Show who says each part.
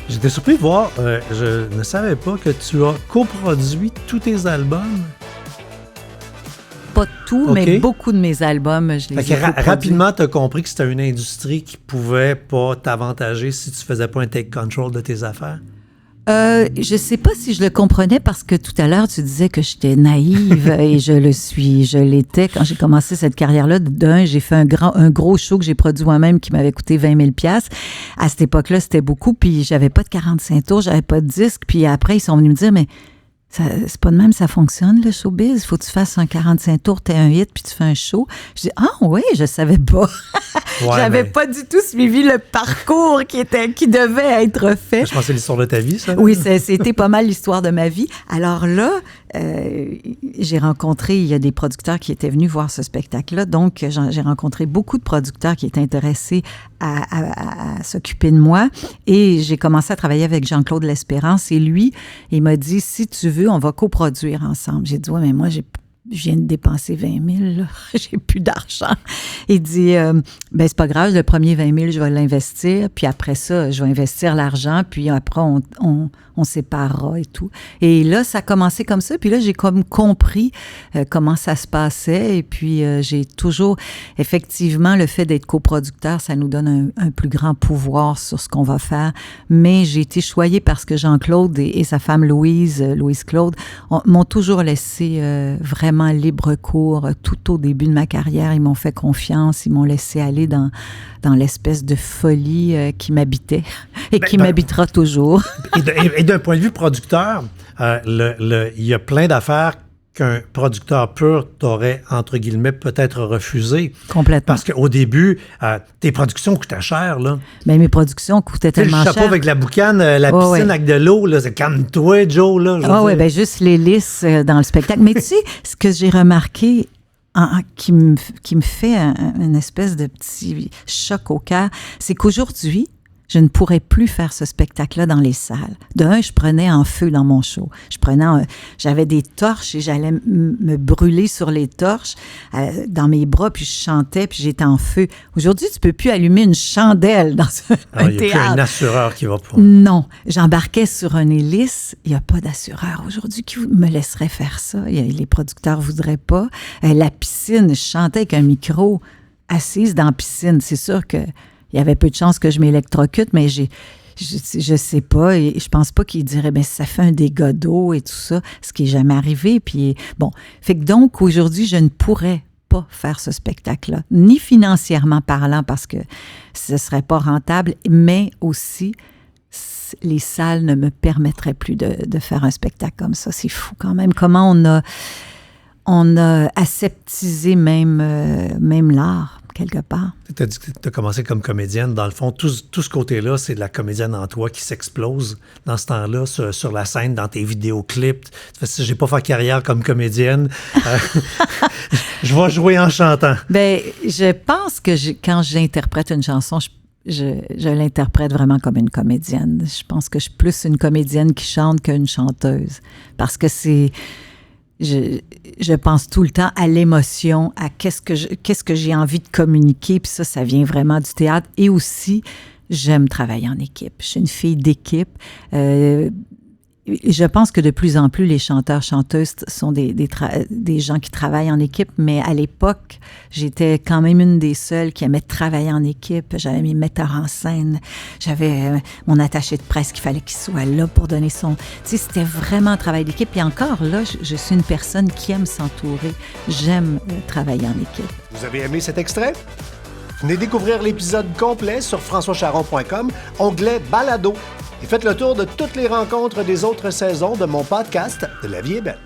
Speaker 1: J'étais surpris de voir, je ne savais pas que tu as coproduit tous tes albums.
Speaker 2: Pas tout, mais beaucoup de mes albums, je les ai coproduits.
Speaker 1: Rapidement, tu as compris que c'était une industrie qui pouvait pas t'avantager si tu faisais pas un take control de tes affaires?
Speaker 2: Je sais pas si je le comprenais parce que tout à l'heure, tu disais que j'étais naïve et je l'étais. Quand j'ai commencé cette carrière-là, j'ai fait un gros show que j'ai produit moi-même qui m'avait coûté 20 000 $. À cette époque-là, c'était beaucoup, puis j'avais pas de 45 tours, j'avais pas de disque, puis après, ils sont venus me dire, mais c'est pas de même, ça fonctionne, le showbiz. Il faut que tu fasses un 45 tours, t'es un hit, puis tu fais un show. Je dis, ah oui, je savais pas. J'avais pas du tout suivi le parcours qui devait être fait.
Speaker 1: Je pense que c'est l'histoire de ta vie, ça?
Speaker 2: Oui, c'était pas mal l'histoire de ma vie. Alors là, j'ai rencontré, il y a des producteurs qui étaient venus voir ce spectacle-là. Donc, j'ai rencontré beaucoup de producteurs qui étaient intéressés à s'occuper de moi. Et j'ai commencé à travailler avec Jean-Claude L'Espérance. Et lui, il m'a dit, si tu veux, on va coproduire ensemble. J'ai dit, ouais, mais moi, je viens de dépenser 20 000, là. J'ai plus d'argent. Il dit, ben c'est pas grave, le premier 20 000, je vais l'investir, puis après ça, je vais investir l'argent, puis après, on séparera et tout. Et là, ça a commencé comme ça, puis là, j'ai comme compris comment ça se passait, et puis j'ai toujours, effectivement, le fait d'être coproducteur, ça nous donne un plus grand pouvoir sur ce qu'on va faire, mais j'ai été choyée parce que Jean-Claude et sa femme Louise Claude, m'ont toujours laissé vraiment libre cours tout au début de ma carrière. Ils m'ont fait confiance, ils m'ont laissé aller dans l'espèce de folie qui m'habitait et qui m'habitera toujours.
Speaker 1: Et d'un point de vue producteur, il y a plein d'affaires qu'un producteur pur t'aurait, entre guillemets, peut-être refusé.
Speaker 2: Complètement.
Speaker 1: Parce qu'au début, tes productions coûtaient cher, là.
Speaker 2: Mais mes productions coûtaient tellement cher.
Speaker 1: Le chapeau avec la boucane, la piscine avec de l'eau, là, c'est comme toi, Joe, là.
Speaker 2: Oui, bien, juste les lisses dans le spectacle. Mais tu sais, ce que j'ai remarqué qui me fait une espèce de petit choc au cœur, c'est qu'aujourd'hui, je ne pourrais plus faire ce spectacle-là dans les salles. Je prenais en feu dans mon show. J'avais des torches et j'allais me brûler sur les torches dans mes bras, puis je chantais, puis j'étais en feu. Aujourd'hui, tu peux plus allumer une chandelle dans un théâtre.
Speaker 1: Il n'y a plus un assureur qui va pour...
Speaker 2: Non. J'embarquais sur un hélice. Il n'y a pas d'assureur aujourd'hui qui me laisserait faire ça. Les producteurs ne voudraient pas. La piscine, je chantais avec un micro assise dans la piscine. C'est sûr que il y avait peu de chances que je m'électrocute, mais je sais pas, et je pense pas qu'il dirait, ben ça fait un dégât d'eau et tout ça, ce qui est jamais arrivé. Puis bon, fait que donc aujourd'hui, je ne pourrais pas faire ce spectacle-là, ni financièrement parlant, parce que ce serait pas rentable, mais aussi les salles ne me permettraient plus de faire un spectacle comme ça. C'est fou quand même, comment on a aseptisé même l'art, quelque part.
Speaker 1: Tu as dit que tu as commencé comme comédienne. Dans le fond, tout ce côté-là, c'est de la comédienne en toi qui s'explose dans ce temps-là, sur la scène, dans tes vidéoclips. Tu fais, si j'ai pas fait carrière comme comédienne, je vais jouer en chantant.
Speaker 2: Bien, je pense que quand j'interprète une chanson, je l'interprète vraiment comme une comédienne. Je pense que je suis plus une comédienne qui chante qu'une chanteuse. Parce que c'est... Je pense tout le temps à l'émotion, à qu'est-ce que j'ai envie de communiquer, puis ça vient vraiment du théâtre. Et aussi, j'aime travailler en équipe. Je suis une fille d'équipe. Je pense que de plus en plus, les chanteurs-chanteuses sont des gens qui travaillent en équipe, mais à l'époque, j'étais quand même une des seules qui aimait travailler en équipe. J'avais mes metteurs en scène, j'avais mon attaché de presse qu'il fallait qu'il soit là pour donner son... Tu sais, c'était vraiment un travail d'équipe. Et encore là, je suis une personne qui aime s'entourer. J'aime travailler en équipe.
Speaker 3: Vous avez aimé cet extrait? Venez découvrir l'épisode complet sur françoischaron.com, onglet Balado. Et faites le tour de toutes les rencontres des autres saisons de mon podcast « La vie est belle ».